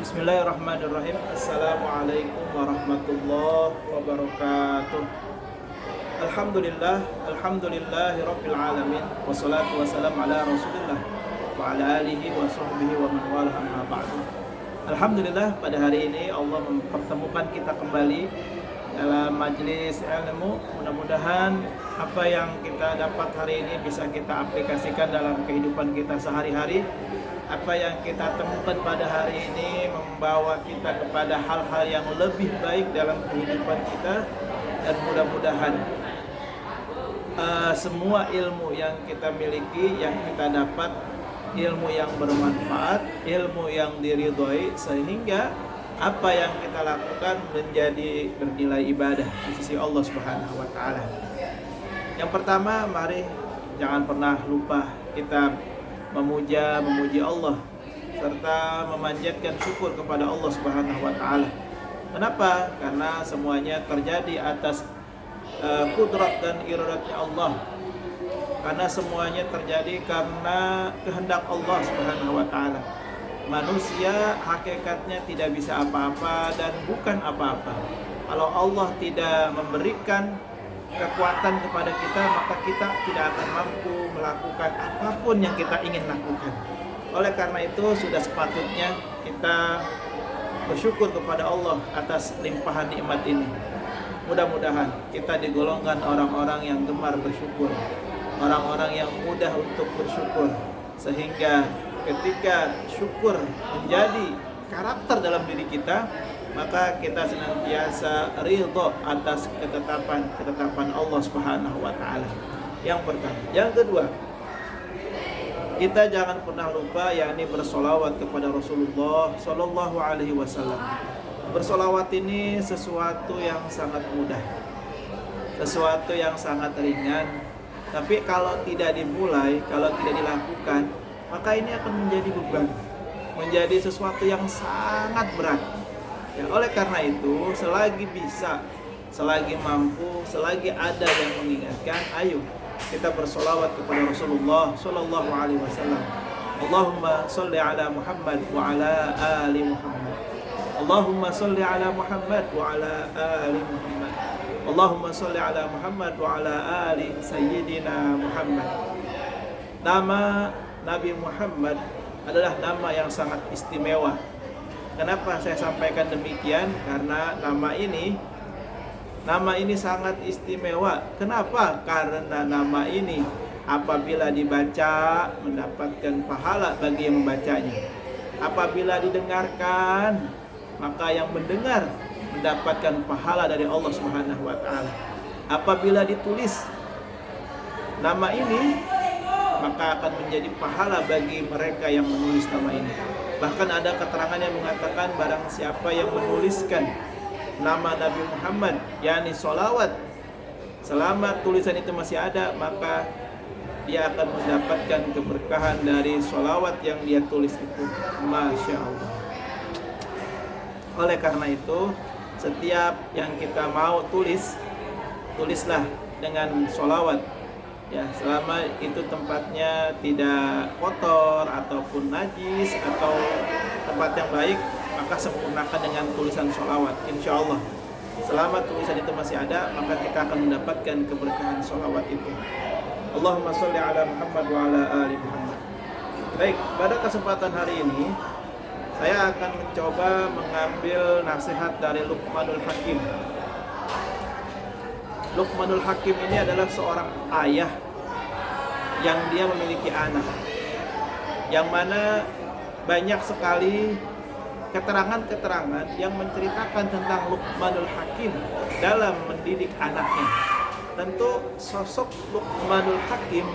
Bismillahirrahmanirrahim. Assalamualaikum warahmatullahi wabarakatuh. Alhamdulillahi rabbil alamin. Wassalatu wassalamu ala rasulillah wa ala alihi wa sahbihi wa man wala amma ba'du. Alhamdulillah, pada hari ini Allah mempertemukan kita kembali dalam majelis ilmu. Mudah-mudahan apa yang kita dapat hari ini bisa kita aplikasikan dalam kehidupan kita sehari-hari. Apa yang kita temukan pada hari ini membawa kita kepada hal-hal yang lebih baik dalam kehidupan kita, dan mudah-mudahan semua ilmu yang kita miliki, yang kita dapat, ilmu yang bermanfaat, ilmu yang diridhoi, sehingga apa yang kita lakukan menjadi bernilai ibadah di sisi Allah Subhanahu wa taala. Yang pertama, mari jangan pernah lupa kita memuji Allah serta memanjatkan syukur kepada Allah Subhanahu wa taala. Kenapa? Karena semuanya terjadi atas kudrat dan iradatnya Allah. Karena semuanya terjadi karena kehendak Allah Subhanahu wa taala. Manusia hakikatnya tidak bisa apa-apa dan bukan apa-apa. Kalau Allah tidak memberikan kekuatan kepada kita, maka kita tidak akan mampu melakukan apapun yang kita ingin lakukan. Oleh karena itu, sudah sepatutnya kita bersyukur kepada Allah atas limpahan nikmat ini. Mudah-mudahan kita digolongkan orang-orang yang gemar bersyukur, orang-orang yang mudah untuk bersyukur, sehingga ketika syukur menjadi karakter dalam diri kita, maka kita senantiasa ridho atas ketetapan Allah Subhanahu wa taala. Yang pertama. Yang kedua, kita jangan pernah lupa yakni bersolawat kepada Rasulullah sallallahu alaihi wasallam. Bersolawat ini sesuatu yang sangat mudah, sesuatu yang sangat ringan, tapi kalau tidak dimulai, kalau tidak dilakukan, maka ini akan menjadi beban, menjadi sesuatu yang sangat berat. Ya, oleh karena itu, selagi bisa, selagi mampu, selagi ada yang mengingatkan, ayo kita bersolawat kepada Rasulullah sallallahu alaihi wasallam. Allahumma sholli ala Muhammad wa ala ali Muhammad. Allahumma sholli ala Muhammad wa ala ali Muhammad. Allahumma sholli ala Muhammad wa ala ali Sayyidina Muhammad. Nama Nabi Muhammad adalah nama yang sangat istimewa. Kenapa saya sampaikan demikian? Karena nama ini sangat istimewa. Kenapa? Karena nama ini apabila dibaca mendapatkan pahala bagi yang membacanya. Apabila didengarkan, maka yang mendengar mendapatkan pahala dari Allah Subhanahu wa taala. Apabila ditulis nama ini, maka akan menjadi pahala bagi mereka yang menulis nama ini. Bahkan ada keterangan yang mengatakan barang siapa yang menuliskan nama Nabi Muhammad, yakni sholawat, selama tulisan itu masih ada, maka dia akan mendapatkan keberkahan dari sholawat yang dia tulis itu. Masya Allah. Oleh karena itu, setiap yang kita mau tulislah dengan sholawat. Ya, selama itu tempatnya tidak kotor ataupun najis atau tempat yang baik, maka sempurnakan dengan tulisan sholawat. Insya Allah, selama tulisan itu masih ada, maka kita akan mendapatkan keberkahan sholawat itu. Allahumma sholli ala Muhammad wa ala ali Muhammad. Baik, pada kesempatan hari ini saya akan mencoba mengambil nasihat dari Luqmanul Hakim. Luqmanul Hakim ini adalah seorang ayah yang dia memiliki anak, yang mana banyak sekali keterangan-keterangan yang menceritakan tentang Luqmanul Hakim dalam mendidik anaknya. Tentu sosok Luqmanul Hakim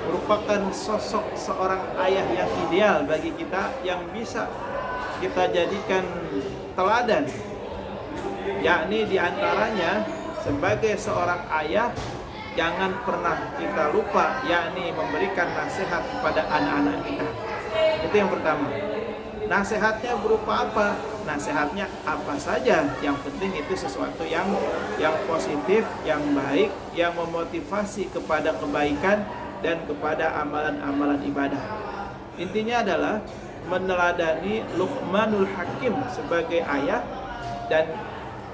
merupakan sosok seorang ayah yang ideal bagi kita, yang bisa kita jadikan teladan, yakni diantaranya sebagai seorang ayah, jangan pernah kita lupa yakni memberikan nasihat kepada anak-anak kita. Itu yang pertama. Nasihatnya berupa apa? Nasihatnya apa saja, yang penting itu sesuatu yang positif, yang baik, yang memotivasi kepada kebaikan dan kepada amalan-amalan ibadah. Intinya adalah meneladani Luqmanul Hakim sebagai ayah dan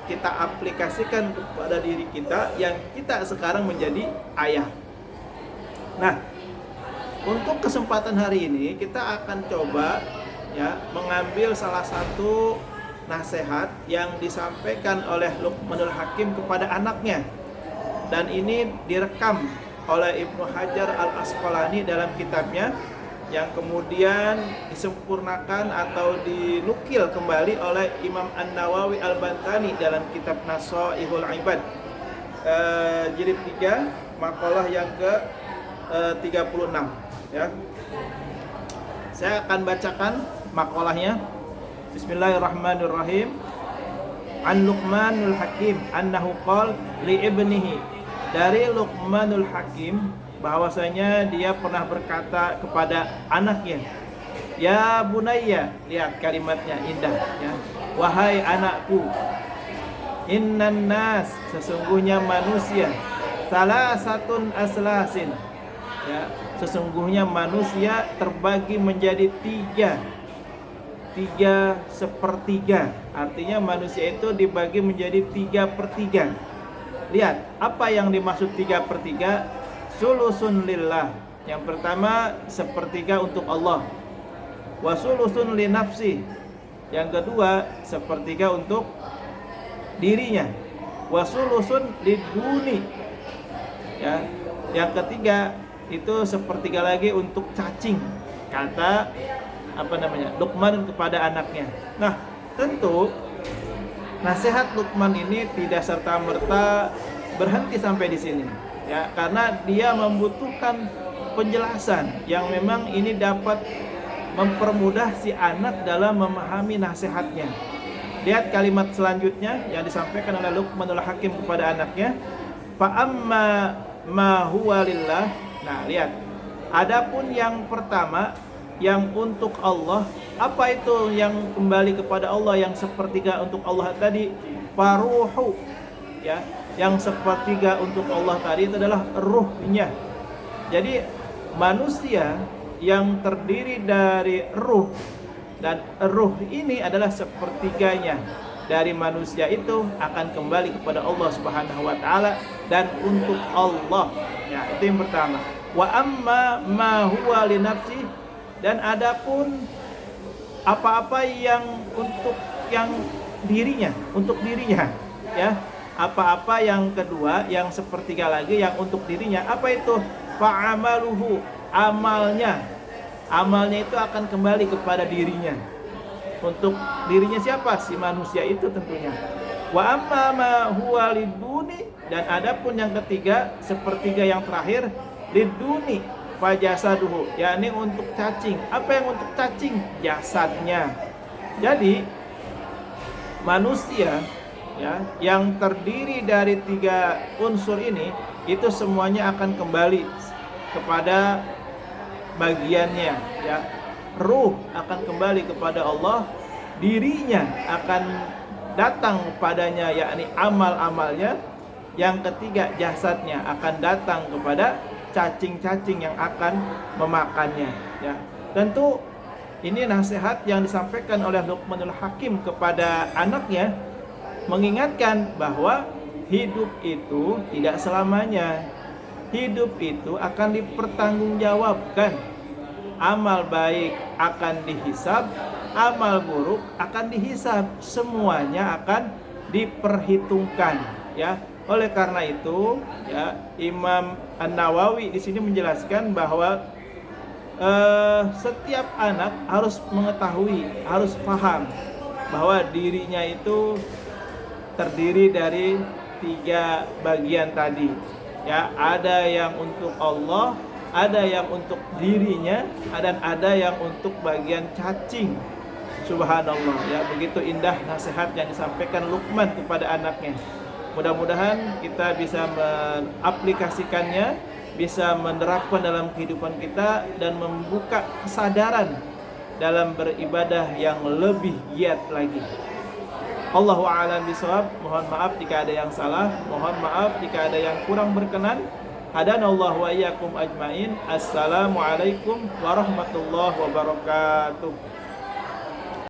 kita aplikasikan kepada diri kita yang kita sekarang menjadi ayah. Nah, untuk kesempatan hari ini kita akan coba ya mengambil salah satu nasihat yang disampaikan oleh Luqmanul Hakim kepada anaknya. Dan ini direkam oleh Ibnu Hajar Al-Asqalani dalam kitabnya, yang kemudian disempurnakan atau dinukil kembali oleh Imam An-Nawawi Al-Bantani dalam kitab Nasaihul Ibad, jilid 3, makalah yang ke 36 ya. Saya akan bacakan makalahnya. Bismillahirrahmanirrahim. An Luqmanul Hakim annahu qala li ibnihi, dari Luqmanul Hakim bahwasanya dia pernah berkata kepada anaknya, ya bunayya, lihat kalimatnya indah ya, wahai anakku, innan nas, sesungguhnya manusia, salasatun aslasin ya, sesungguhnya manusia terbagi menjadi tiga sepertiga, artinya manusia itu dibagi menjadi 3/3. Lihat apa yang dimaksud 3/3. Sulusun lillah, yang pertama sepertiga untuk Allah. Wasulusun li nafsi, yang kedua sepertiga untuk dirinya. Wasulusun liduni, ya, yang ketiga itu sepertiga lagi untuk cacing, kata Luqman kepada anaknya. Nah, tentu nasihat Luqman ini tidak serta-merta berhenti sampai di sini ya, karena dia membutuhkan penjelasan yang memang ini dapat mempermudah si anak dalam memahami nasihatnya. Lihat kalimat selanjutnya yang disampaikan oleh Luqmanul Hakim kepada anaknya, fa amma ma huwa lillah. Nah, lihat, adapun yang pertama yang untuk Allah, apa itu yang kembali kepada Allah, yang sepertiga untuk Allah tadi? Faruhu ya, yang sepertiga untuk Allah tadi itu adalah ruhnya. Jadi manusia yang terdiri dari ruh, dan ruh ini adalah sepertiganya dari manusia itu akan kembali kepada Allah Subhanahu wa taala dan untuk Allah. Ya, itu yang pertama. Wa amma ma huwa li nafsi, dan adapun apa-apa yang untuk yang dirinya, untuk dirinya ya. Apa-apa yang kedua, yang sepertiga lagi yang untuk dirinya, apa itu? Fa'amaluhu, amalnya. Amalnya itu akan kembali kepada dirinya. Untuk dirinya siapa? Si manusia itu tentunya. Wa amma ma huwa liduni, dan adapun yang ketiga, sepertiga yang terakhir, liduni fajasaduhu, yakni untuk cacing. Apa yang untuk cacing? Jasadnya. Jadi manusia ya, yang terdiri dari 3 unsur ini, itu semuanya akan kembali kepada bagiannya ya. Ruh akan kembali kepada Allah, dirinya akan datang kepadanya, yakni amal-amalnya. Yang ketiga, jasadnya akan datang kepada cacing-cacing yang akan memakannya ya. Tentu ini nasihat yang disampaikan oleh Luqmanul Hakim kepada anaknya, mengingatkan bahwa hidup itu tidak selamanya. Hidup itu akan dipertanggungjawabkan. Amal baik akan dihisab, amal buruk akan dihisab. Semuanya akan diperhitungkan ya. Oleh karena itu ya, Imam An-Nawawi di sini menjelaskan bahwa setiap anak harus mengetahui, harus paham bahwa dirinya itu terdiri dari 3 bagian tadi ya. Ada yang untuk Allah, ada yang untuk dirinya, dan ada yang untuk bagian cacing. Subhanallah ya, begitu indah nasihat yang disampaikan Luqman kepada anaknya. Mudah-mudahan kita bisa mengaplikasikannya, bisa menerapkan dalam kehidupan kita, dan membuka kesadaran dalam beribadah yang lebih giat lagi. Allahu a'lam bishawab. Mohon maaf jika ada yang salah, mohon maaf jika ada yang kurang berkenan. Hadanallahu wa iyyakum ajmain. Assalamualaikum warahmatullahi wabarakatuh.